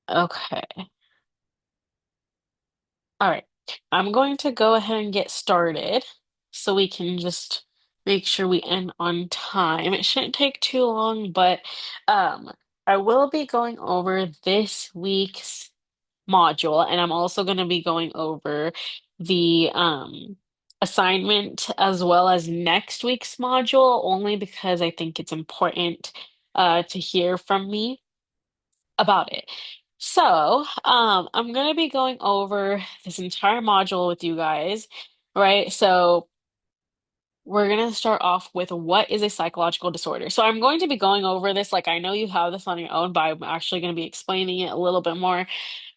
Okay. All right. I'm going to go ahead and get started so we can just make sure we end on time. It shouldn't take too long, but um, I will be going over this week's module, and I'm also going to be going over the assignment as well as next week's module, only because I think it's important to hear from me about it. So, I'm going to be going over this entire module with you guys, right? So, we're going to start off with what is a psychological disorder. So, I'm going to be going over this. Like, I know you have this on your own, but I'm actually going to be explaining it a little bit more.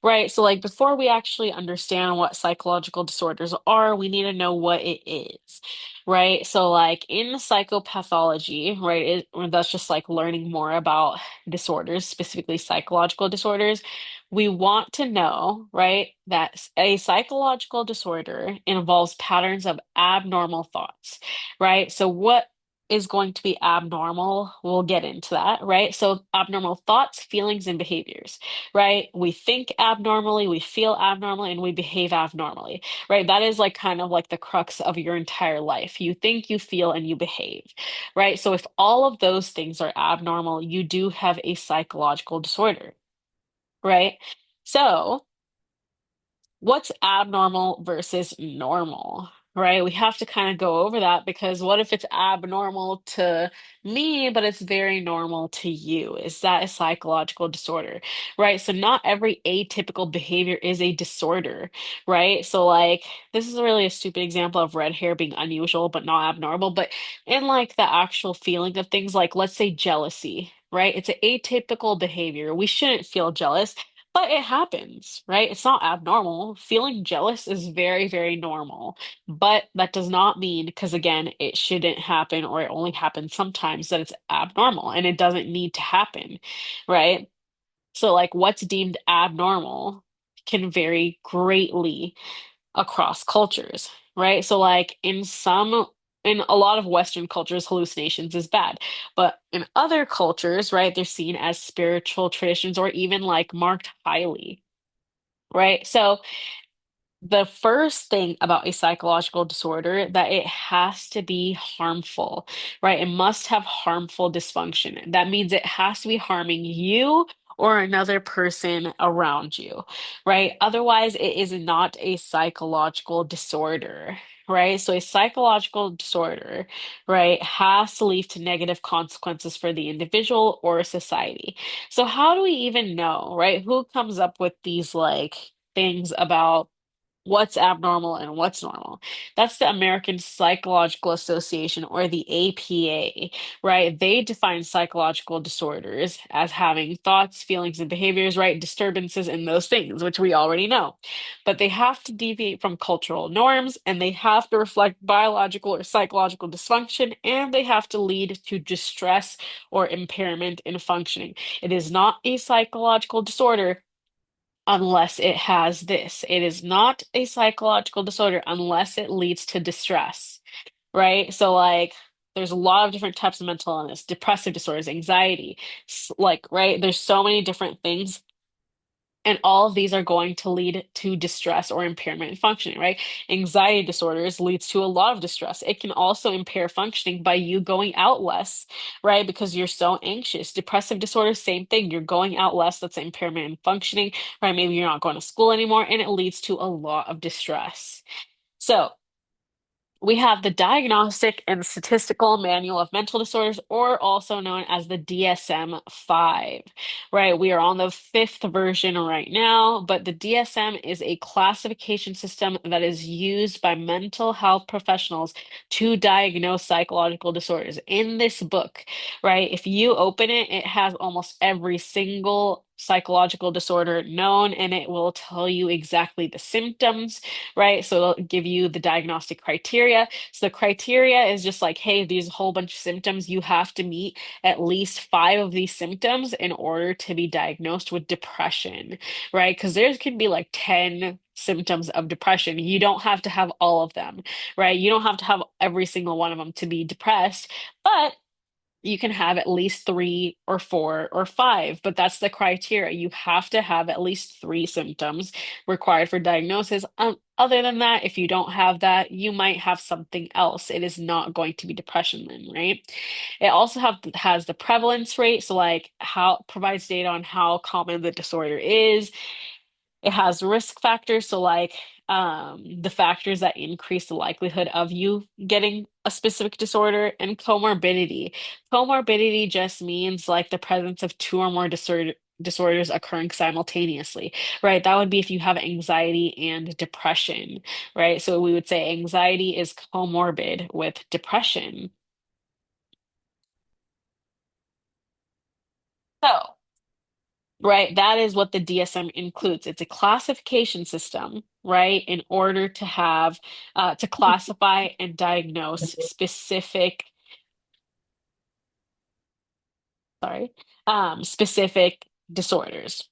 Right. So, like, before we actually understand what psychological disorders are, we need to know what it is. Right. So, like, in psychopathology, right, or that's just like learning more about disorders, specifically psychological disorders. We want to know, right, that a psychological disorder involves patterns of abnormal thoughts, right? So, what is going to be abnormal? We'll get into that, right? So, abnormal thoughts, feelings, and behaviors, right? We think abnormally, we feel abnormally, and we behave abnormally, right? That is like kind of like the crux of your entire life. You think, you feel, and you behave, right? So if all of those things are abnormal, you do have a psychological disorder, right? So, what's abnormal versus normal, right? We have to kind of go over that because what if it's abnormal to me, but it's very normal to you? Is that a psychological disorder, right? So not every atypical behavior is a disorder, right? So like this is really a stupid example of red hair being unusual but not abnormal, but in like the actual feeling of things, like let's say jealousy. Right? It's an atypical behavior. We shouldn't feel jealous, but it happens, right? It's not abnormal. Feeling jealous is very, very normal. But that does not mean, because again, it shouldn't happen or it only happens sometimes, that it's abnormal and it doesn't need to happen, right? So, like, what's deemed abnormal can vary greatly across cultures, right? So, like, in a lot of Western cultures, hallucinations is bad. But in other cultures, right, they're seen as spiritual traditions or even like marked highly, right? So, the first thing about a psychological disorder that it has to be harmful, right? It must have harmful dysfunction. That means it has to be harming you or another person around you, right? Otherwise, it is not a psychological disorder, right? So a psychological disorder, right, has to lead to negative consequences for the individual or society. So how do we even know, right? Who comes up with these like things about what's abnormal and what's normal? That's the American Psychological Association, or the APA, right? They define psychological disorders as having thoughts, feelings, and behaviors, right? Disturbances in those things, which we already know. But they have to deviate from cultural norms, and they have to reflect biological or psychological dysfunction, and they have to lead to distress or impairment in functioning. It is not a psychological disorder unless it has this. It is not a psychological disorder unless it leads to distress, right? So, like, there's a lot of different types of mental illness, depressive disorders, anxiety, like, right? There's so many different things, and all of these are going to lead to distress or impairment in functioning, right? Anxiety disorders leads to a lot of distress. It can also impair functioning by you going out less, right? Because you're so anxious. Depressive disorders, same thing. You're going out less. That's impairment in functioning, right? Maybe you're not going to school anymore, and it leads to a lot of distress. So, we have the Diagnostic and Statistical Manual of Mental Disorders, or also known as the DSM-5, right? We are on the fifth version right now, but the DSM is a classification system that is used by mental health professionals to diagnose psychological disorders. In this book, right, if you open it, it has almost every single psychological disorder known, and it will tell you exactly the symptoms, right? So it'll give you the diagnostic criteria. So the criteria is just like, hey, these whole bunch of symptoms, you have to meet at least five of these symptoms in order to be diagnosed with depression, right? Because there can be like 10 symptoms of depression. You don't have to have all of them, right? You don't have to have every single one of them to be depressed, but You can have at least three or four or five, but that's the criteria. You have to have at least three symptoms required for diagnosis. Other than that, if you don't have that, you might have something else. It is not going to be depression then, right? It also has the prevalence rate, so like how provides data on how common the disorder is. It has risk factors, so like the factors that increase the likelihood of you getting a specific disorder, and comorbidity. Comorbidity just means like the presence of two or more disorders occurring simultaneously, right? That would be if you have anxiety and depression, right? So we would say anxiety is comorbid with depression. So, right, that is what the DSM includes. It's a classification system, right, in order to have to classify and diagnose specific, sorry, specific disorders.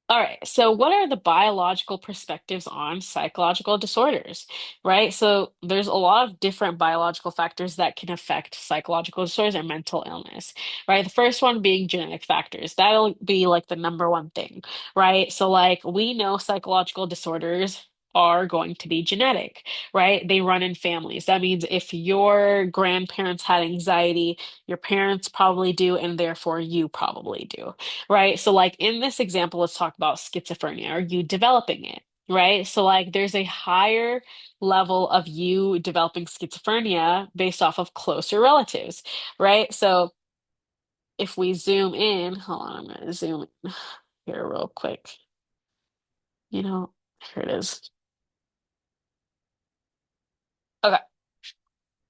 All right, so what are the biological perspectives on psychological disorders, right? So there's a lot of different biological factors that can affect psychological disorders and mental illness, right? The first one being genetic factors. That'll be like the number one thing, right? So like we know psychological disorders are going to be genetic, right? They run in families. That means if your grandparents had anxiety, your parents probably do, and therefore you probably do, right? So, like in this example, let's talk about schizophrenia. Are you developing it? Right. So, like, there's a higher level of you developing schizophrenia based off of closer relatives, right? So, if we zoom in, hold on, I'm going to zoom in here real quick. You know, here it is. Okay.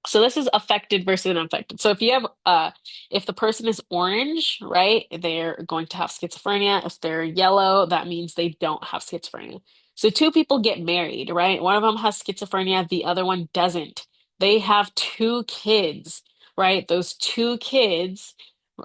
So this is affected versus unaffected. So if you have if the person is orange, right, they're going to have schizophrenia. If they're yellow, that means they don't have schizophrenia. So two people get married, right? One of them has schizophrenia, the other one doesn't. They have two kids, right? Those two kids,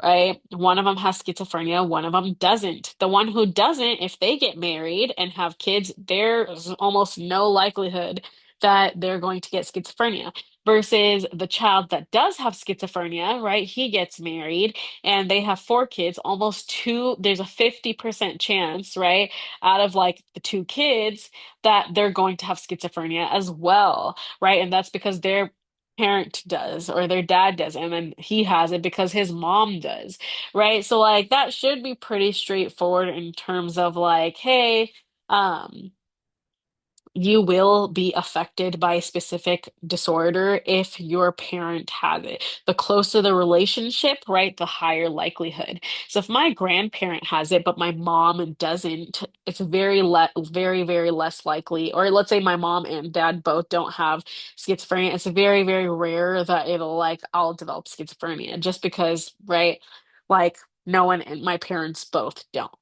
right? One of them has schizophrenia, one of them doesn't. The one who doesn't, if they get married and have kids, there's almost no likelihood that they're going to get schizophrenia versus the child that does have schizophrenia, right? He gets married and they have four kids, almost two, there's a 50% chance, right? Out of like the two kids that they're going to have schizophrenia as well, right? And that's because their parent does or their dad does, and then he has it because his mom does, right? So like that should be pretty straightforward in terms of like, hey, um, you will be affected by a specific disorder if your parent has it. The closer the relationship, right, the higher likelihood. So if my grandparent has it, but my mom doesn't, it's very less likely. Or let's say my mom and dad both don't have schizophrenia. It's very rare that it'll like I'll develop schizophrenia just because, right? Like no one and my parents both don't.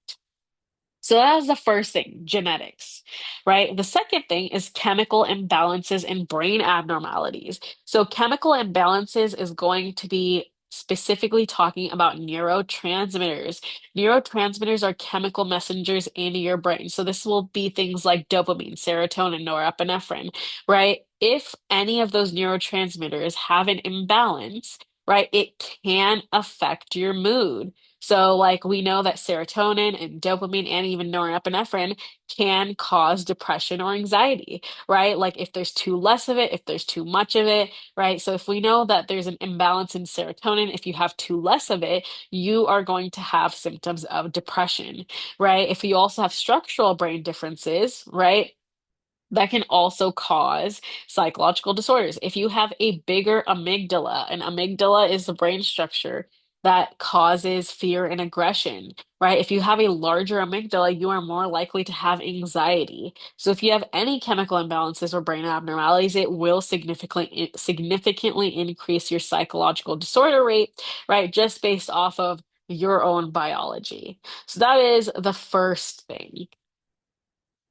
So that is the first thing, genetics, right? The second thing is chemical imbalances and brain abnormalities. So chemical imbalances is going to be specifically talking about neurotransmitters. Neurotransmitters are chemical messengers in your brain. So this will be things like dopamine, serotonin, norepinephrine, right? If any of those neurotransmitters have an imbalance, right, it can affect your mood. So, like, we know that serotonin and dopamine and even norepinephrine can cause depression or anxiety, right? Like, if there's too less of it, if there's too much of it, right? So, if we know that there's an imbalance in serotonin, if you have too less of it, you are going to have symptoms of depression, right? If you also have structural brain differences, right? That can also cause psychological disorders. If you have a bigger amygdala, an amygdala is the brain structure that causes fear and aggression, right? If you have a larger amygdala, you are more likely to have anxiety. So if you have any chemical imbalances or brain abnormalities, it will significantly increase your psychological disorder rate, right? Just based off of your own biology. So that is the first thing.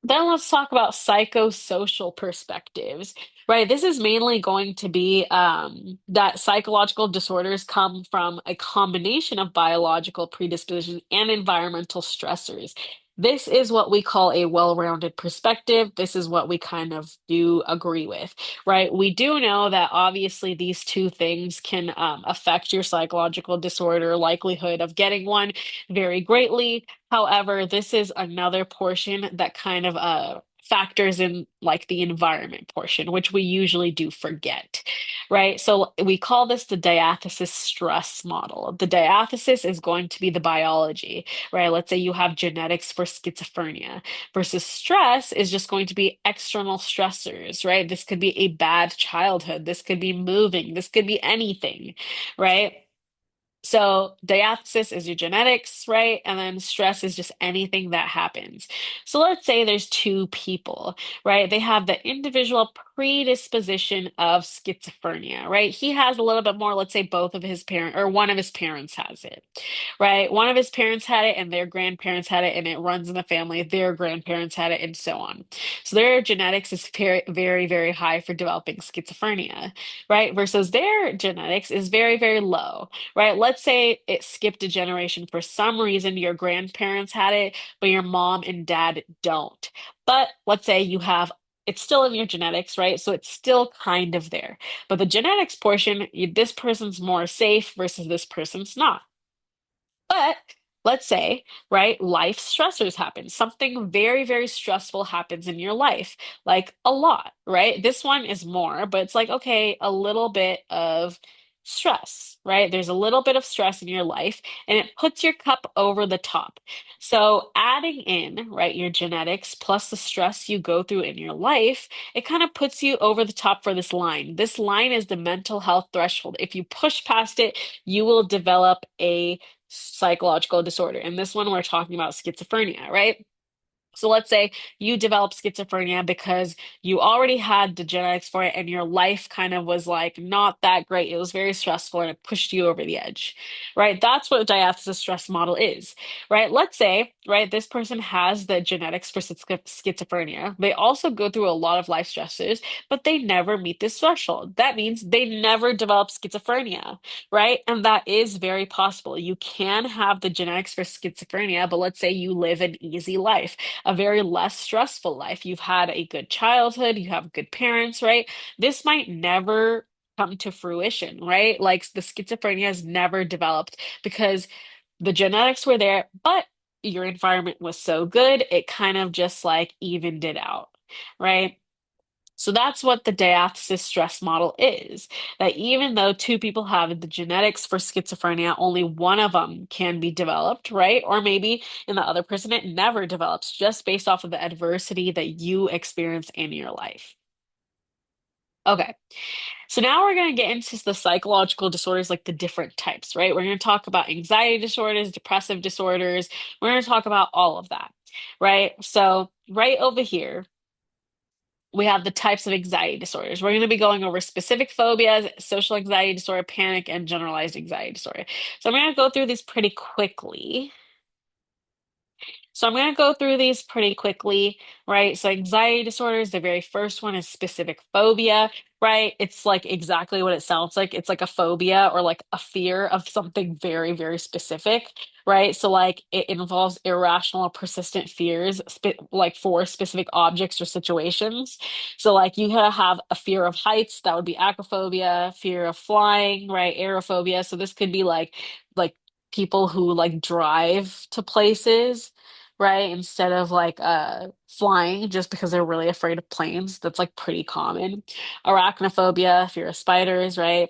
Then let's talk about psychosocial perspectives, right? This is mainly going to be that psychological disorders come from a combination of biological predisposition and environmental stressors. This is what we call a well-rounded perspective. This is what we kind of do agree with, right? We do know that obviously these two things can affect your psychological disorder likelihood of getting one very greatly. However, this is another portion that kind of factors in like the environment portion, which we usually do forget, right? So we call this the diathesis stress model. The diathesis is going to be the biology, right? Let's say you have genetics for schizophrenia versus stress is just going to be external stressors, right? This could be a bad childhood. This could be moving. This could be anything, right? So diathesis is your genetics, right? And then stress is just anything that happens. So let's say there's two people, right? They have the individual predisposition of schizophrenia, right? He has a little bit more, let's say both of his parents or one of his parents has it, right? One of his parents had it and their grandparents had it and it runs in the family. Their grandparents had it and so on. So their genetics is very, very, very high for developing schizophrenia, right? Versus their genetics is very, very low, right? Let's say it skipped a generation for some reason, your grandparents had it, but your mom and dad don't. But let's say you have it's still in your genetics, right? So it's still kind of there. But the genetics portion, this person's more safe versus this person's not. But let's say, right, life stressors happen. Something very, very stressful happens in your life, like a lot, right? This one is more, but it's like, okay, a little bit of stress, right? There's a little bit of stress in your life, and it puts your cup over the top. So adding in, right, your genetics plus the stress you go through in your life, it kind of puts you over the top for this line. This line is the mental health threshold. If you push past it, you will develop a psychological disorder. And this one, we're talking about schizophrenia, right? So let's say you develop schizophrenia because you already had the genetics for it and your life kind of was like not that great. It was very stressful and it pushed you over the edge, right? That's what diathesis stress model is, right? Let's say, right, this person has the genetics for schizophrenia. They also go through a lot of life stressors, but they never meet this threshold. That means they never develop schizophrenia, right? And that is very possible. You can have the genetics for schizophrenia, but let's say you live an easy life, a very less stressful life. You've had a good childhood, you have good parents, right? This might never come to fruition, right? Like the schizophrenia has never developed because the genetics were there, but your environment was so good, it kind of just like evened it out, right? So that's what the diathesis stress model is. That even though two people have the genetics for schizophrenia, only one of them can be developed, right? Or maybe in the other person, it never develops just based off of the adversity that you experience in your life. Okay, so now we're going to get into the psychological disorders, like the different types, right? We're going to talk about anxiety disorders, depressive disorders. We're going to talk about all of that, right? So, right over here, we have the types of anxiety disorders. We're going to be going over specific phobias, social anxiety disorder, panic, and generalized anxiety disorder. So I'm going to go through these pretty quickly. So I'm going to go through these pretty quickly, right? So anxiety disorders, the very first one is specific phobia, right? It's like exactly what it sounds like. It's like a phobia or like a fear of something very, very specific, right? So like it involves irrational or persistent fears, like for specific objects or situations. So like you gotta have a fear of heights, that would be acrophobia, fear of flying, right? Aerophobia. So this could be like people who like drive to places, right? Instead of like flying just because they're really afraid of planes. That's like pretty common. Arachnophobia, fear of spiders, right?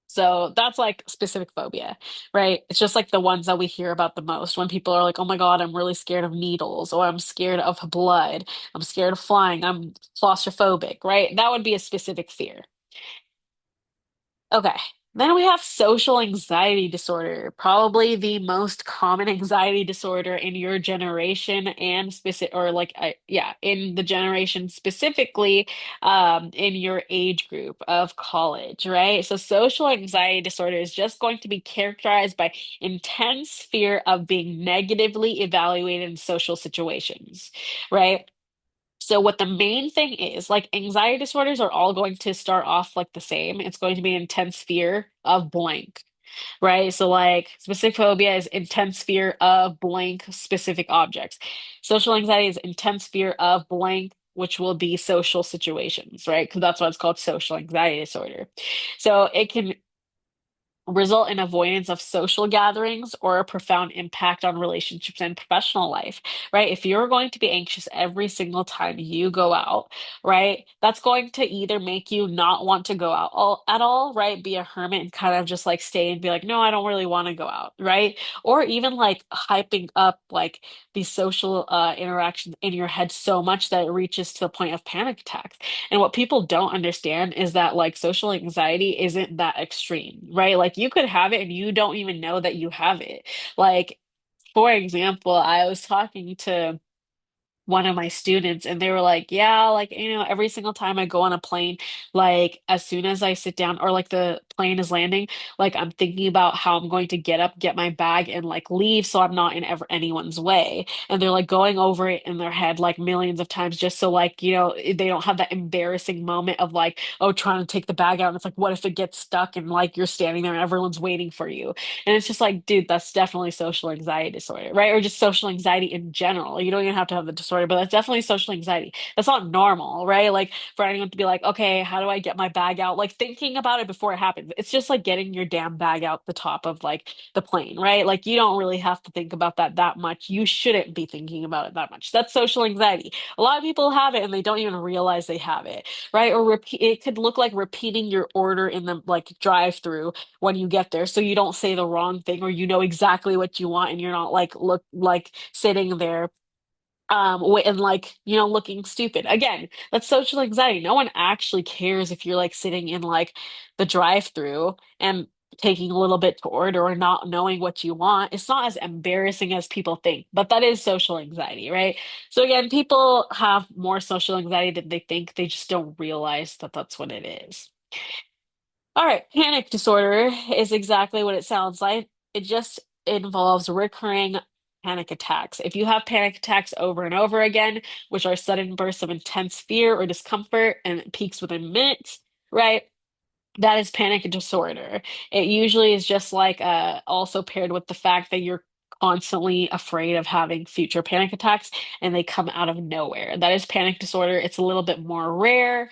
So that's like specific phobia, right? It's just like the ones that we hear about the most when people are like, oh my God, I'm really scared of needles, or I'm scared of blood, I'm scared of flying, I'm claustrophobic, right? That would be a specific fear. Okay. Then we have social anxiety disorder, probably the most common anxiety disorder in your generation and specific, or like, yeah, in the generation specifically, in your age group of college, right? So social anxiety disorder is just going to be characterized by intense fear of being negatively evaluated in social situations, right? So what the main thing is, like anxiety disorders are all going to start off like the same. It's going to be intense fear of blank. right? So like specific phobia is intense fear of blank specific objects. Social anxiety is intense fear of blank, which will be social situations, right? Because that's why it's called social anxiety disorder. So it can result in avoidance of social gatherings or a profound impact on relationships and professional life, right? If you're going to be anxious every single time you go out, right, that's going to either make you not want to go out at all, right? Be a hermit and kind of just like stay and be like, no, I don't really want to go out, right? Or even like hyping up like these social interactions in your head so much that it reaches to the point of panic attacks. And what people don't understand is that like social anxiety isn't that extreme, right? Like you could have it and you don't even know that you have it. Like, for example, I was talking to one of my students and they were like, yeah, like, every single time I go on a plane, like as soon as I sit down or like the plane is landing, like I'm thinking about how I'm going to get up, get my bag and like leave so I'm not in ever anyone's way. And they're like going over it in their head like millions of times just so like, they don't have that embarrassing moment of like, oh, trying to take the bag out. And it's like, what if it gets stuck and like you're standing there and everyone's waiting for you? And it's just like, dude, that's definitely social anxiety disorder, right? Or just social anxiety in general. You don't even have to have the disorder, but that's definitely social anxiety. That's not normal, right? Like for anyone to be like, okay, how do I get my bag out? Like thinking about it before it happens. It's just like getting your damn bag out the top of like the plane, right? Like you don't really have to think about that much. You shouldn't be thinking about it that much. That's social anxiety. A lot of people have it and they don't even realize they have it, right? Or repeat, it could look like repeating your order in the like drive-through when you get there so you don't say the wrong thing or you know exactly what you want and you're not like look like sitting there and like looking stupid. Again, that's social anxiety. No one actually cares if you're like sitting in like the drive-through and taking a little bit to order or not knowing what you want. It's not as embarrassing as people think, but that is social anxiety, right? So again, people have more social anxiety than they think. They just don't realize that that's what it is. All right, panic disorder is exactly what it sounds like. It just involves recurring panic attacks. If you have panic attacks over and over again, which are sudden bursts of intense fear or discomfort and it peaks within minutes, right? That is panic disorder. It usually is just like also paired with the fact that you're constantly afraid of having future panic attacks and they come out of nowhere. That is panic disorder. It's a little bit more rare.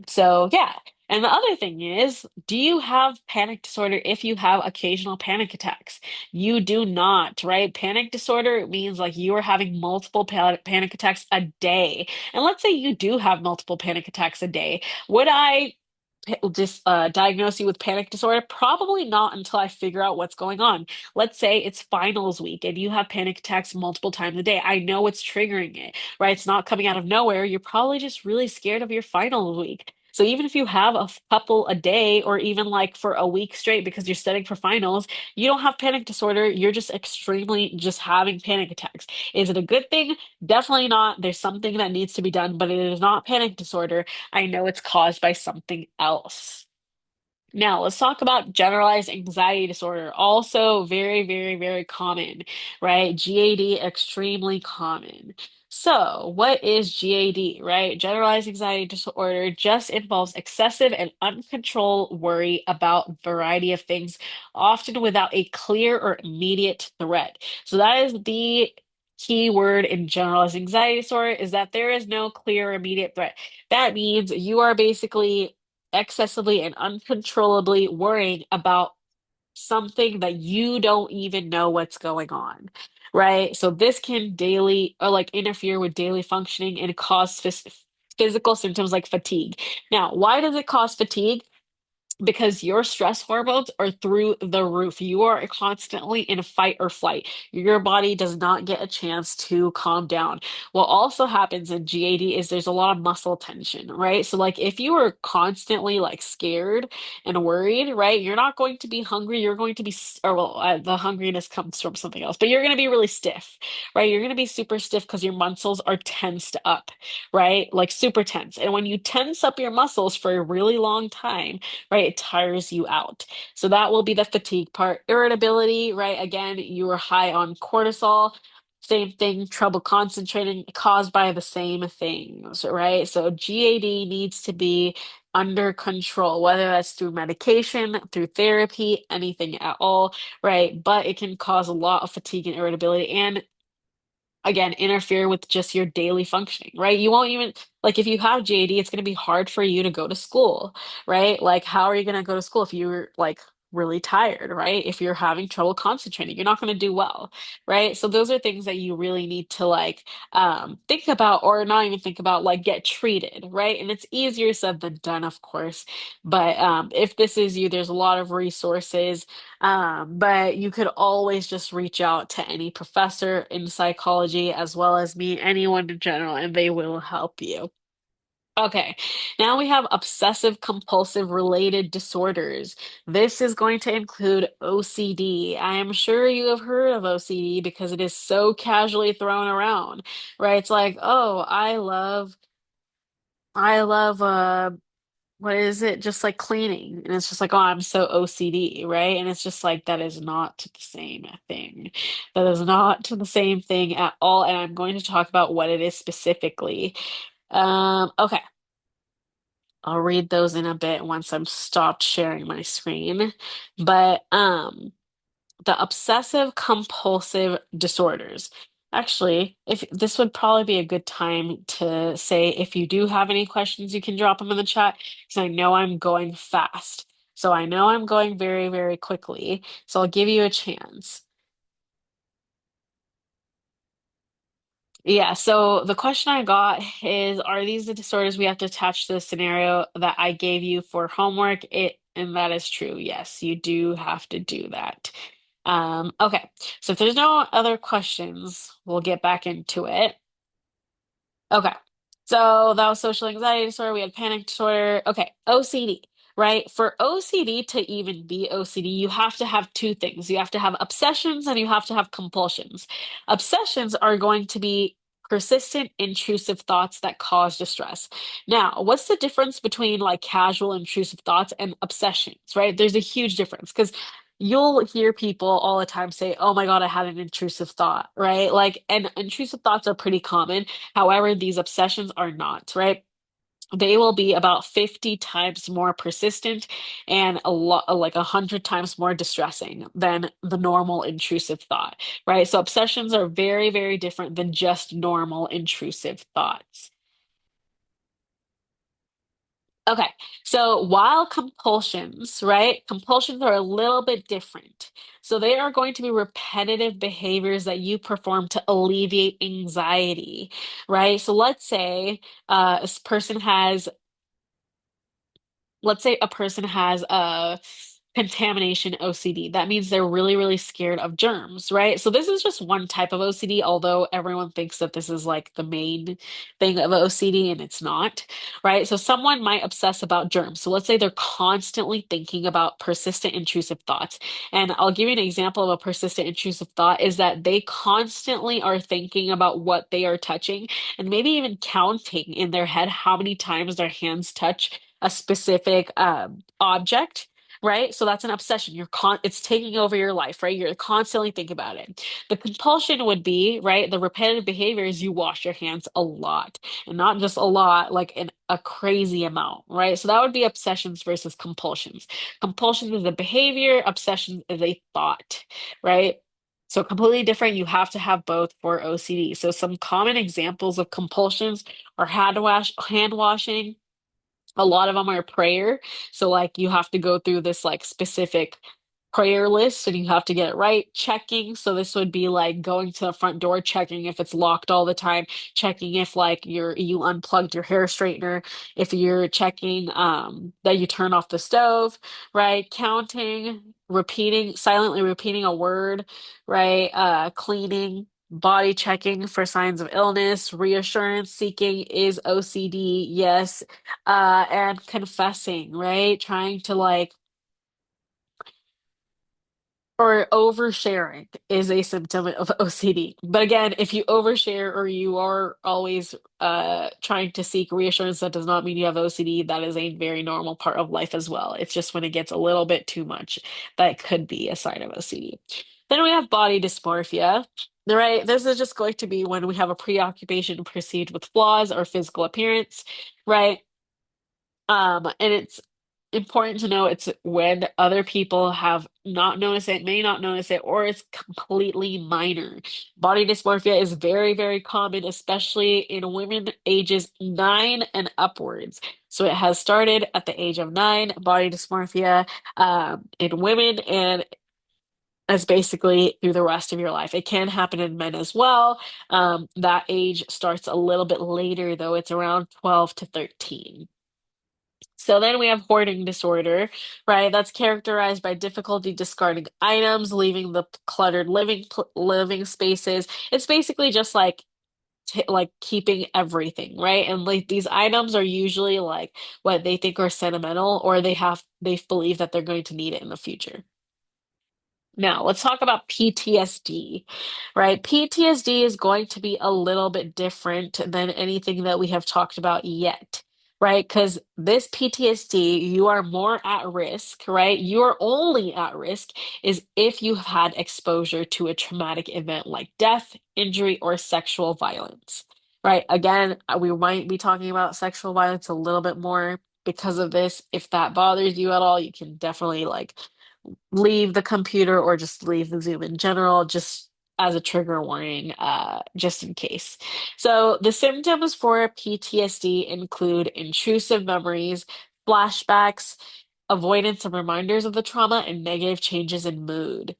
So yeah. And the other thing is, do you have panic disorder if you have occasional panic attacks? You do not, right? Panic disorder means like you are having multiple panic attacks a day. And let's say you do have multiple panic attacks a day. Would I just diagnose you with panic disorder? Probably not until I figure out what's going on. Let's say it's finals week and you have panic attacks multiple times a day. I know what's triggering it, right? It's not coming out of nowhere. You're probably just really scared of your finals week. So even if you have a couple a day or even like for a week straight because you're studying for finals, you don't have panic disorder. You're just extremely just having panic attacks. Is it a good thing? Definitely not. There's something that needs to be done, but it is not panic disorder. I know it's caused by something else. Now, let's talk about generalized anxiety disorder. Also very, very, very common, right? GAD, extremely common. So, what is GAD, right? Generalized anxiety disorder just involves excessive and uncontrolled worry about a variety of things, often without a clear or immediate threat. So, that is the key word in generalized anxiety disorder is that there is no clear or immediate threat. That means you are basically excessively and uncontrollably worrying about something that you don't even know what's going on, right? So this can daily or like interfere with daily functioning and cause physical symptoms like fatigue. Now, why does it cause fatigue? Because your stress hormones are through the roof. You are constantly in a fight or flight. Your body does not get a chance to calm down. What also happens in GAD is there's a lot of muscle tension, right? So like if you are constantly like scared and worried, right, you're not going to be hungry. You're going to be, or well, the hungriness comes from something else, but you're going to be really stiff, right? You're going to be super stiff because your muscles are tensed up, right? Like super tense. And when you tense up your muscles for a really long time, right? It tires you out. So that will be the fatigue part. Irritability, right? Again, you are high on cortisol. Same thing, trouble concentrating caused by the same things, right? So GAD needs to be under control, whether that's through medication, through therapy, anything at all, right? But it can cause a lot of fatigue and irritability and again interfere with just your daily functioning, right? You won't even like if you have GAD, it's going to be hard for you to go to school, right? Like how are you going to go to school if you're like really tired, right? If you're having trouble concentrating, you're not going to do well, right? So those are things that you really need to like think about or not even think about, like get treated, right? And it's easier said than done, of course. But if this is you, there's a lot of resources, but you could always just reach out to any professor in psychology as well as me, anyone in general, and they will help you. Okay, now we have obsessive compulsive related disorders. This is going to include OCD. I am sure you have heard of OCD because it is so casually thrown around, right? It's like, oh, I love, what is it? Just like cleaning. And it's just like, oh, I'm so OCD, right? And it's just like, that is not the same thing. That is not the same thing at all. And I'm going to talk about what it is specifically. Okay. I'll read those in a bit once I'm stopped sharing my screen. But the obsessive compulsive disorders. Actually, if this would probably be a good time to say if you do have any questions, you can drop them in the chat because I know I'm going fast. So I know I'm going very, very quickly. So I'll give you a chance. Yeah, so the question I got is, are these the disorders we have to attach to the scenario that I gave you for homework? And that is true. Yes, you do have to do that. Okay, so if there's no other questions, we'll get back into it. Okay. So that was social anxiety disorder. We had panic disorder. Okay. OCD, right? For OCD to even be OCD, you have to have two things. You have to have obsessions and you have to have compulsions. Obsessions are going to be persistent, intrusive thoughts that cause distress. Now, what's the difference between like casual, intrusive thoughts and obsessions, right? There's a huge difference because you'll hear people all the time say, "Oh my God, I had an intrusive thought," right? Like, and intrusive thoughts are pretty common. However, these obsessions are not, right? They will be about 50 times more persistent and a lot like 100 times more distressing than the normal intrusive thought, right? So obsessions are very, very different than just normal intrusive thoughts. Okay, so while compulsions, right? Compulsions are a little bit different. So they are going to be repetitive behaviors that you perform to alleviate anxiety, right? So this person has let's say a person has a contamination OCD. That means they're really, really scared of germs, right? So this is just one type of OCD, although everyone thinks that this is like the main thing of OCD, and it's not, right? So someone might obsess about germs. So let's say they're constantly thinking about persistent intrusive thoughts. And I'll give you an example of a persistent intrusive thought is that they constantly are thinking about what they are touching and maybe even counting in their head how many times their hands touch a specific object, right? So that's an obsession. It's taking over your life, right? You're constantly thinking about it. The compulsion would be, right? The repetitive behavior is you wash your hands a lot, and not just a lot, like in a crazy amount, right? So that would be obsessions versus compulsions. Compulsion is a behavior, obsession is a thought, right? So completely different. You have to have both for OCD. So some common examples of compulsions are hand washing, a lot of them are prayer. So like you have to go through this like specific prayer list and you have to get it right. Checking. So this would be like going to the front door, checking if it's locked all the time, checking if like you unplugged your hair straightener, if you're checking that you turn off the stove, right? Counting, silently repeating a word, right? Cleaning. Body checking for signs of illness, reassurance seeking is OCD, yes, and confessing, right? Trying to like, or oversharing is a symptom of OCD. But again, if you overshare or you are always trying to seek reassurance, that does not mean you have OCD. That is a very normal part of life as well. It's just when it gets a little bit too much, that could be a sign of OCD. Then we have body dysmorphia. Right, this is just going to be when we have a preoccupation perceived with flaws or physical appearance, right? And it's important to know it's when other people have not noticed it, may not notice it, or it's completely minor. Body dysmorphia is very, very common, especially in women ages 9 and upwards. So it has started at the age of 9, body dysmorphia, in women, and as basically through the rest of your life. It can happen in men as well. That age starts a little bit later, though. It's around 12 to 13. So then we have hoarding disorder, right? That's characterized by difficulty discarding items, leaving the cluttered living spaces. It's basically just like like keeping everything, right? And like these items are usually like what they think are sentimental, or they believe that they're going to need it in the future. Now, let's talk about PTSD, right? PTSD is going to be a little bit different than anything that we have talked about yet, right? Because this PTSD, you are more at risk, right? You are only at risk is if you have had exposure to a traumatic event like death, injury, or sexual violence, right? Again, we might be talking about sexual violence a little bit more because of this. If that bothers you at all, you can definitely like leave the computer or just leave the Zoom in general, just as a trigger warning, just in case. So, the symptoms for PTSD include intrusive memories, flashbacks, avoidance of reminders of the trauma, and negative changes in mood.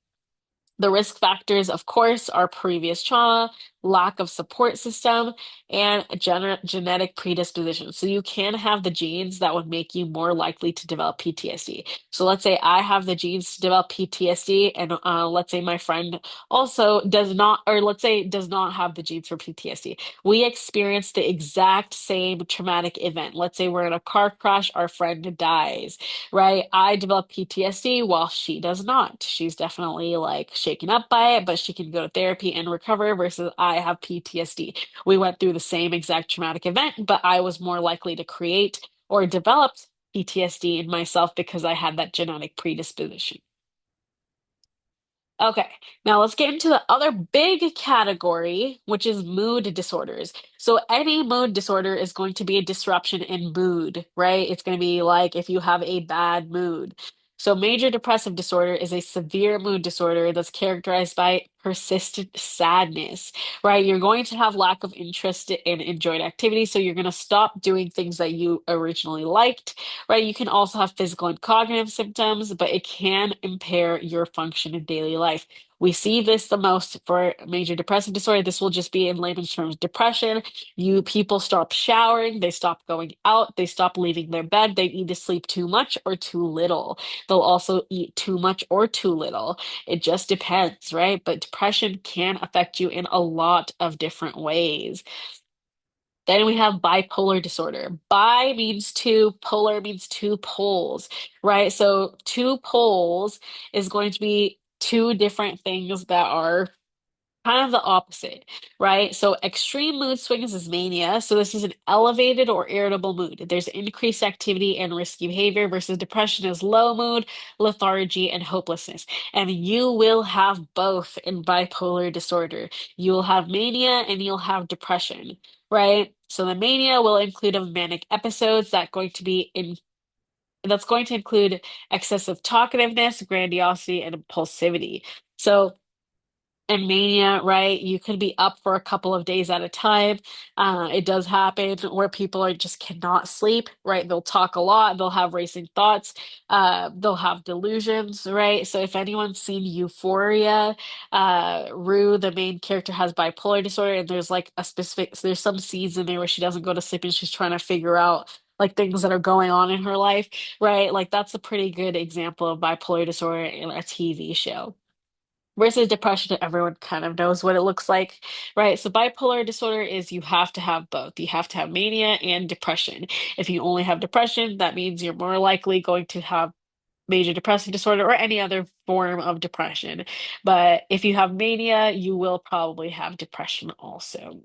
The risk factors, of course, are previous trauma, lack of support system, and genetic predisposition. So you can have the genes that would make you more likely to develop PTSD. So let's say I have the genes to develop PTSD, and let's say my friend also does not, or let's say does not have the genes for PTSD. We experience the exact same traumatic event. Let's say we're in a car crash, our friend dies, right? I develop PTSD while she does not. She's definitely like shaken up by it, but she can go to therapy and recover versus I have PTSD. We went through the same exact traumatic event, but I was more likely to create or develop PTSD in myself because I had that genetic predisposition. Okay, now let's get into the other big category, which is mood disorders. So, any mood disorder is going to be a disruption in mood, right? It's going to be like if you have a bad mood. So, major depressive disorder is a severe mood disorder that's characterized by persistent sadness, right? You're going to have lack of interest in enjoyed activity, so you're going to stop doing things that you originally liked, right? You can also have physical and cognitive symptoms, but it can impair your function in daily life. We see this the most for major depressive disorder. This will just be in layman's terms depression. You people stop showering, they stop going out, they stop leaving their bed, they either sleep too much or too little. They'll also eat too much or too little. It just depends, right? But depression can affect you in a lot of different ways. Then we have bipolar disorder. Bi means two, polar means two poles, right? So two poles is going to be two different things that are kind of the opposite, right? So extreme mood swings is mania. So this is an elevated or irritable mood. There's increased activity and risky behavior versus depression is low mood, lethargy, and hopelessness. And you will have both in bipolar disorder. You will have mania and you'll have depression, right? So the mania will include of manic episodes that's going to include excessive talkativeness, grandiosity, and impulsivity. So and mania, right? You could be up for a couple of days at a time. It does happen where people are just cannot sleep, right? They'll talk a lot, they'll have racing thoughts, they'll have delusions, right? So if anyone's seen Euphoria, Rue, the main character, has bipolar disorder, and there's like there's some scenes in there where she doesn't go to sleep and she's trying to figure out like things that are going on in her life, right? Like that's a pretty good example of bipolar disorder in a TV show. Versus depression, everyone kind of knows what it looks like, right? So bipolar disorder is you have to have both. You have to have mania and depression. If you only have depression, that means you're more likely going to have major depressive disorder or any other form of depression. But if you have mania, you will probably have depression also.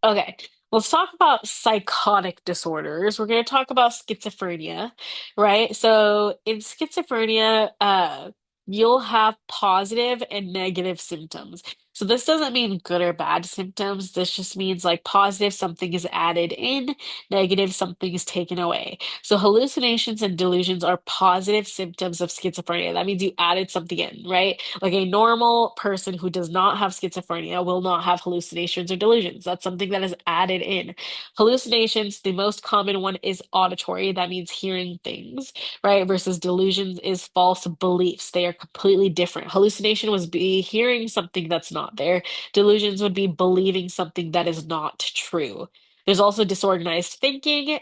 Okay, let's talk about psychotic disorders. We're going to talk about schizophrenia, right? So in schizophrenia, you'll have positive and negative symptoms. So this doesn't mean good or bad symptoms. This just means like positive, something is added in, negative, something is taken away. So hallucinations and delusions are positive symptoms of schizophrenia. That means you added something in, right? Like a normal person who does not have schizophrenia will not have hallucinations or delusions. That's something that is added in. Hallucinations, the most common one is auditory. That means hearing things, right? Versus delusions is false beliefs. They are completely different. Hallucination was be hearing something that's not there. Delusions would be believing something that is not true. There's also disorganized thinking,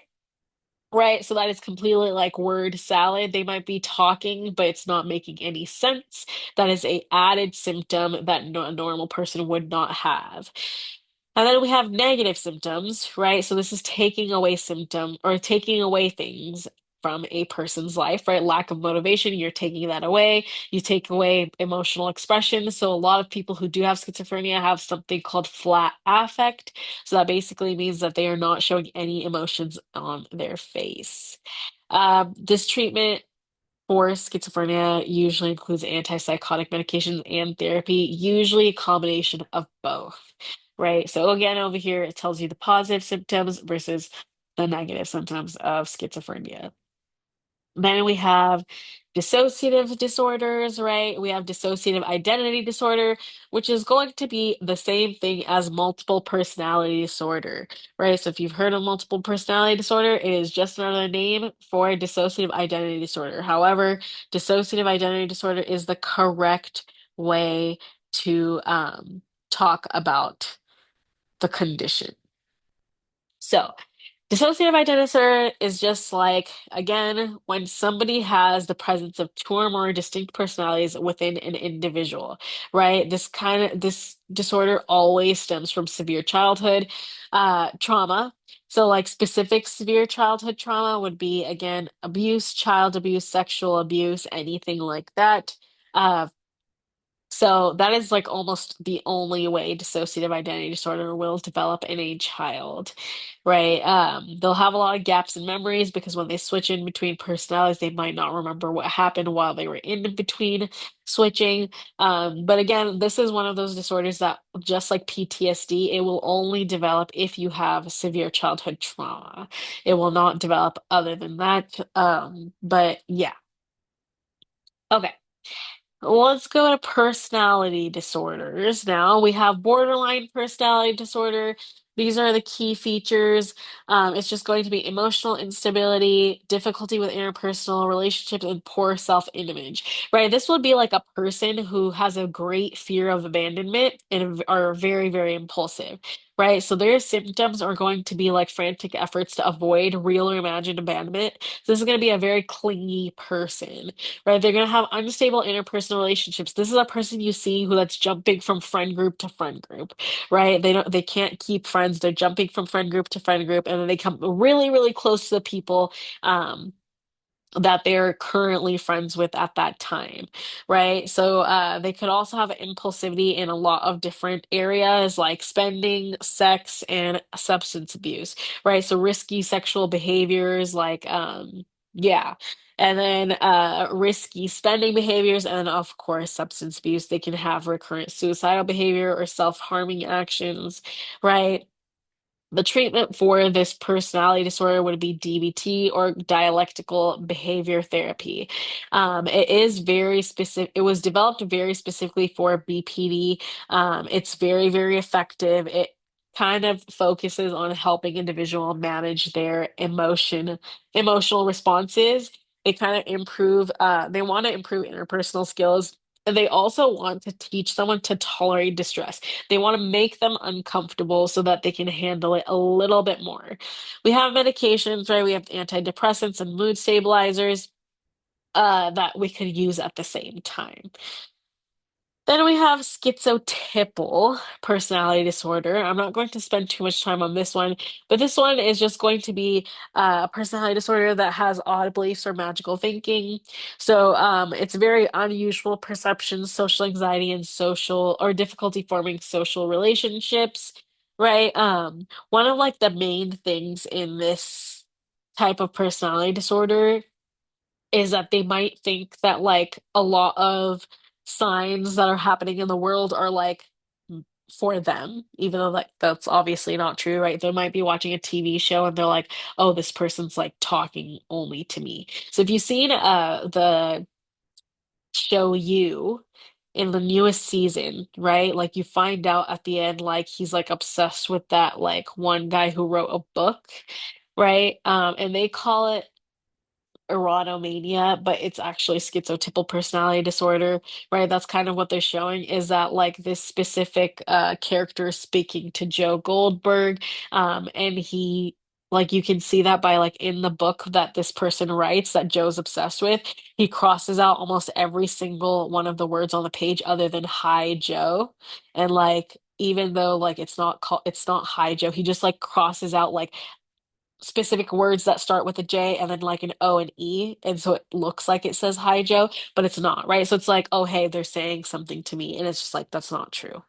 right? So that is completely like word salad. They might be talking, but it's not making any sense. That is a added symptom that a normal person would not have. And then we have negative symptoms, right? So this is taking away symptom or taking away things from a person's life, right? Lack of motivation, you're taking that away. You take away emotional expression. So a lot of people who do have schizophrenia have something called flat affect. So that basically means that they are not showing any emotions on their face. This treatment for schizophrenia usually includes antipsychotic medications and therapy, usually a combination of both, right? So again, over here, it tells you the positive symptoms versus the negative symptoms of schizophrenia. Then we have dissociative disorders, right? We have dissociative identity disorder, which is going to be the same thing as multiple personality disorder, right? So if you've heard of multiple personality disorder, it is just another name for dissociative identity disorder. However, dissociative identity disorder is the correct way to talk about the condition. So, dissociative identity disorder is just like, again, when somebody has the presence of two or more distinct personalities within an individual, right? This disorder always stems from severe childhood trauma. So, like specific severe childhood trauma would be, again, abuse, child abuse, sexual abuse, anything like that. So that is like almost the only way dissociative identity disorder will develop in a child, right? They'll have a lot of gaps in memories because when they switch in between personalities, they might not remember what happened while they were in between switching. But again, this is one of those disorders that, just like PTSD, it will only develop if you have severe childhood trauma. It will not develop other than that. But yeah. Okay. Let's go to personality disorders now. We have borderline personality disorder. These are the key features. It's just going to be emotional instability, difficulty with interpersonal relationships, and poor self-image, right? This would be like a person who has a great fear of abandonment and are very, very impulsive, right? So their symptoms are going to be like frantic efforts to avoid real or imagined abandonment. So this is going to be a very clingy person, right? They're going to have unstable interpersonal relationships. This is a person you see who that's jumping from friend group to friend group, right? They can't keep friends. They're jumping from friend group to friend group, and then they come really, really close to the people that they're currently friends with at that time, right? So they could also have impulsivity in a lot of different areas like spending, sex, and substance abuse, right? So risky sexual behaviors like yeah. And then risky spending behaviors, and of course, substance abuse. They can have recurrent suicidal behavior or self-harming actions, right? The treatment for this personality disorder would be DBT or dialectical behavior therapy. It is very specific. It was developed very specifically for BPD. It's very, very effective. It kind of focuses on helping individual manage their emotional responses. They kind of improve, they want to improve interpersonal skills. And they also want to teach someone to tolerate distress. They want to make them uncomfortable so that they can handle it a little bit more. We have medications, right? We have antidepressants and mood stabilizers that we could use at the same time. Then we have schizotypal personality disorder. I'm not going to spend too much time on this one, but this one is just going to be a personality disorder that has odd beliefs or magical thinking. So it's very unusual perceptions, social anxiety, and social or difficulty forming social relationships, right? One of like the main things in this type of personality disorder is that they might think that like a lot of signs that are happening in the world are like for them, even though like that's obviously not true, right? They might be watching a TV show and they're like, oh, this person's like talking only to me. So if you've seen the show You in the newest season, right? Like you find out at the end like he's like obsessed with that like one guy who wrote a book, right? And they call it erotomania, but it's actually schizotypal personality disorder, right? That's kind of what they're showing is that like this specific character is speaking to Joe Goldberg, and he like you can see that by like in the book that this person writes that Joe's obsessed with, he crosses out almost every single one of the words on the page other than hi Joe. And like even though like it's not hi Joe, he just like crosses out like specific words that start with a J and then like an O and E. And so it looks like it says hi Joe, but it's not, right? So it's like, oh, hey, they're saying something to me. And it's just like, that's not true.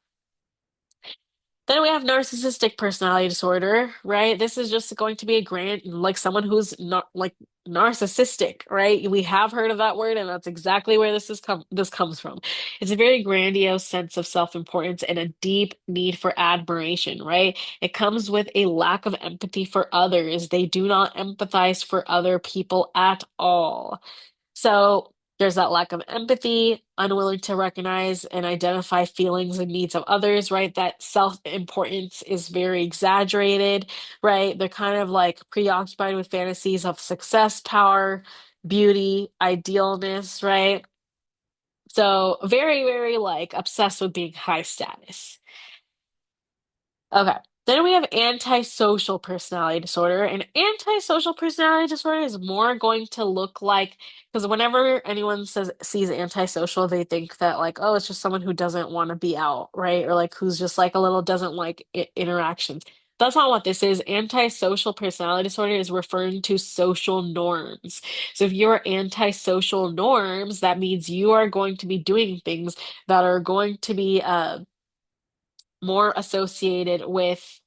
Then we have narcissistic personality disorder, right? This is just going to be a grand, like someone who's not like narcissistic, right? We have heard of that word, and that's exactly where this comes from. It's a very grandiose sense of self-importance and a deep need for admiration, right? It comes with a lack of empathy for others. They do not empathize for other people at all. So there's that lack of empathy, unwilling to recognize and identify feelings and needs of others, right? That self-importance is very exaggerated, right? They're kind of like preoccupied with fantasies of success, power, beauty, idealness, right? So very, very like obsessed with being high status. Okay. Then we have antisocial personality disorder. And antisocial personality disorder is more going to look like, because whenever anyone sees antisocial, they think that like, oh, it's just someone who doesn't want to be out, right? Or like who's just like a little doesn't like interactions. That's not what this is. Antisocial personality disorder is referring to social norms. So if you're antisocial norms, that means you are going to be doing things that are going to be more associated with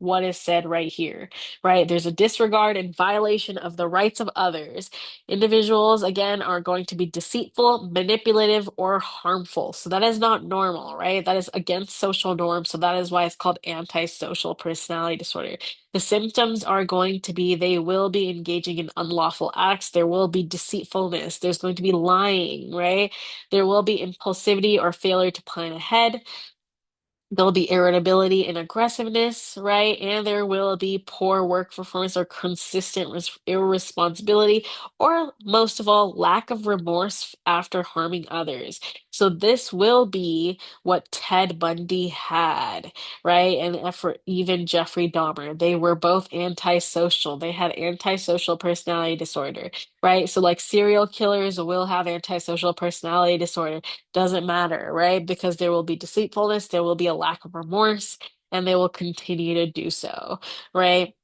what is said right here, right? There's a disregard and violation of the rights of others. Individuals, again, are going to be deceitful, manipulative, or harmful. So that is not normal, right? That is against social norms. So that is why it's called antisocial personality disorder. The symptoms are going to be they will be engaging in unlawful acts. There will be deceitfulness. There's going to be lying, right? There will be impulsivity or failure to plan ahead. There'll be irritability and aggressiveness, right? And there will be poor work performance or consistent irresponsibility, or most of all, lack of remorse after harming others. So this will be what Ted Bundy had, right? And for even Jeffrey Dahmer, they were both antisocial. They had antisocial personality disorder, right? So like serial killers will have antisocial personality disorder, doesn't matter, right? Because there will be deceitfulness, there will be a lack of remorse, and they will continue to do so, right?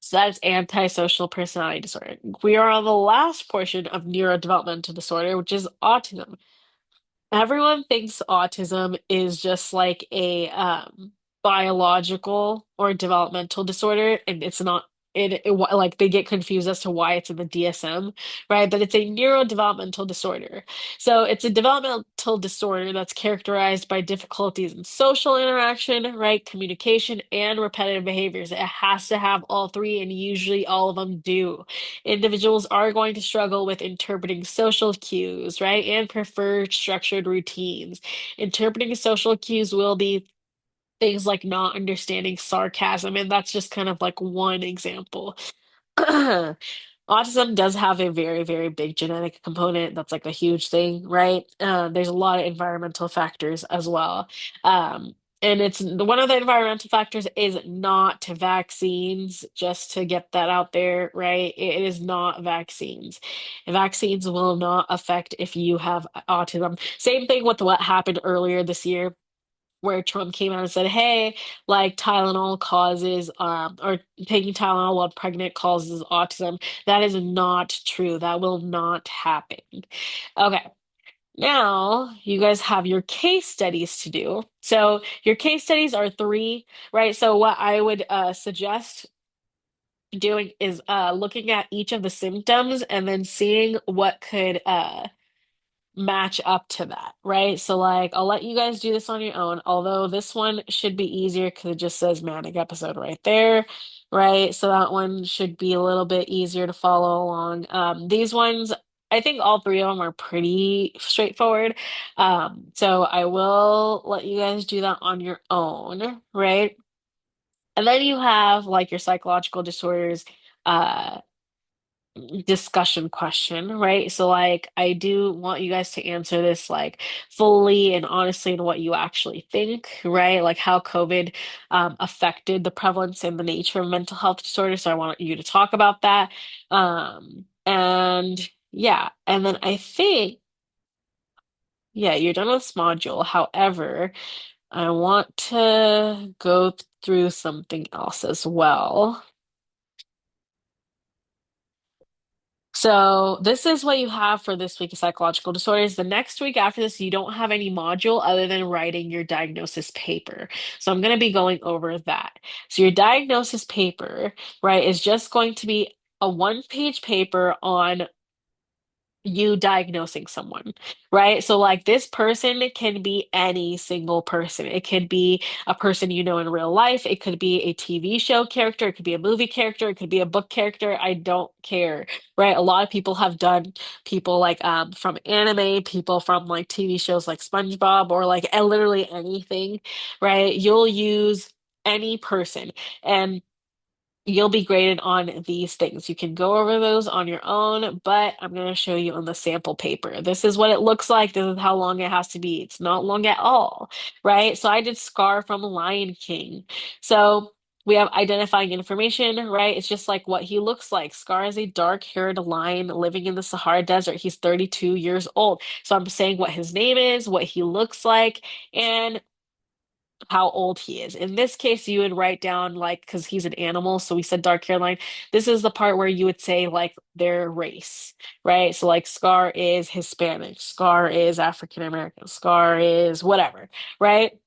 So that's antisocial personality disorder. We are on the last portion of neurodevelopmental disorder, which is autism. Everyone thinks autism is just like a biological or developmental disorder, and it's not. Like they get confused as to why it's in the DSM, right? But it's a neurodevelopmental disorder. So it's a developmental disorder that's characterized by difficulties in social interaction, right? Communication and repetitive behaviors. It has to have all three, and usually all of them do. Individuals are going to struggle with interpreting social cues, right? And prefer structured routines. Interpreting social cues will be things like not understanding sarcasm, and that's just kind of like one example. Autism does have a very, very big genetic component. That's like a huge thing, right? There's a lot of environmental factors as well. And it's one of the environmental factors is not vaccines, just to get that out there, right? It is not vaccines. Vaccines will not affect if you have autism. Same thing with what happened earlier this year where Trump came out and said, "Hey, like Tylenol causes, or taking Tylenol while pregnant causes autism." That is not true. That will not happen. Okay, now you guys have your case studies to do. So your case studies are three, right? So what I would suggest doing is looking at each of the symptoms and then seeing what could match up to that, right? So like I'll let you guys do this on your own, although this one should be easier because it just says manic episode right there, right? So that one should be a little bit easier to follow along. These ones, I think all three of them are pretty straightforward. So I will let you guys do that on your own, right? And then you have like your psychological disorders. Discussion question, right? So like I do want you guys to answer this like fully and honestly in what you actually think, right? Like how COVID affected the prevalence and the nature of mental health disorders. So I want you to talk about that. And yeah, and then I think yeah, you're done with this module. However, I want to go through something else as well. So this is what you have for this week of psychological disorders. The next week after this, you don't have any module other than writing your diagnosis paper. So I'm going to be going over that. So your diagnosis paper, right, is just going to be a one-page paper on you diagnosing someone, right? So, like, this person can be any single person. It could be a person you know in real life. It could be a TV show character. It could be a movie character. It could be a book character. I don't care, right? A lot of people have done people like from anime, people from like TV shows like SpongeBob or like literally anything, right? You'll use any person. And you'll be graded on these things. You can go over those on your own, but I'm going to show you on the sample paper. This is what it looks like. This is how long it has to be. It's not long at all, right? So I did Scar from Lion King. So we have identifying information, right? It's just like what he looks like. Scar is a dark-haired lion living in the Sahara Desert. He's 32 years old. So I'm saying what his name is, what he looks like, and how old he is. In this case, you would write down like because he's an animal, so we said dark hairline. This is the part where you would say like their race, right? So like Scar is Hispanic, Scar is African American, Scar is whatever, right?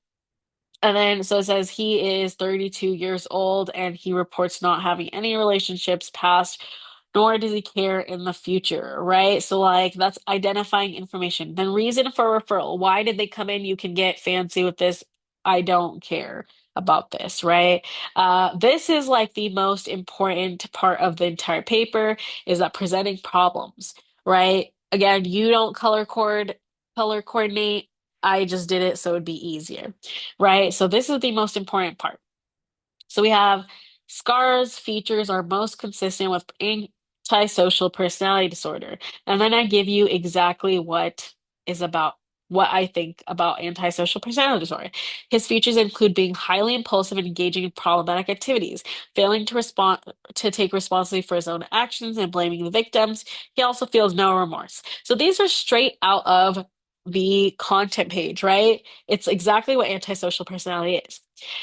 And then so it says he is 32 years old and he reports not having any relationships past, nor does he care in the future, right? So like that's identifying information. Then reason for referral. Why did they come in? You can get fancy with this. I don't care about this, right? This is like the most important part of the entire paper is that presenting problems, right? Again, you don't color coordinate. I just did it so it'd be easier, right? So this is the most important part. So we have scars features are most consistent with antisocial personality disorder. And then I give you exactly what I think about antisocial personality disorder. His features include being highly impulsive and engaging in problematic activities, failing to take responsibility for his own actions and blaming the victims. He also feels no remorse. So these are straight out of the content page, right? It's exactly what antisocial personality is.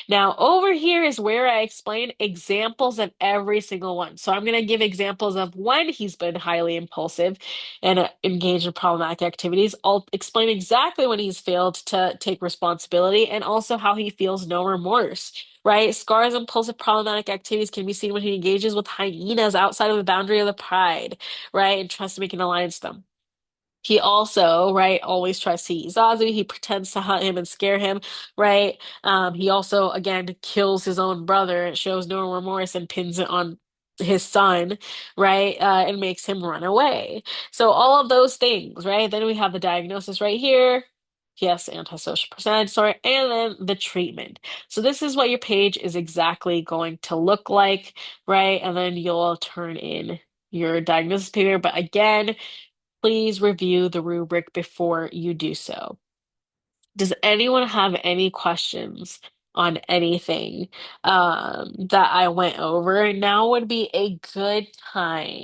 Now, over here is where I explain examples of every single one. So I'm going to give examples of when he's been highly impulsive and engaged in problematic activities. I'll explain exactly when he's failed to take responsibility and also how he feels no remorse. Right? Scar's impulsive problematic activities can be seen when he engages with hyenas outside of the boundary of the pride, right? And tries to make an alliance with them. He also, right, always tries to eat Zazu. He pretends to hunt him and scare him, right? He also, again, kills his own brother. It shows no remorse and pins it on his son, right? And makes him run away. So all of those things, right? Then we have the diagnosis right here. Yes, antisocial personality disorder, and then the treatment. So this is what your page is exactly going to look like, right? And then you'll turn in your diagnosis paper. But again, please review the rubric before you do so. Does anyone have any questions on anything that I went over? Now would be a good time.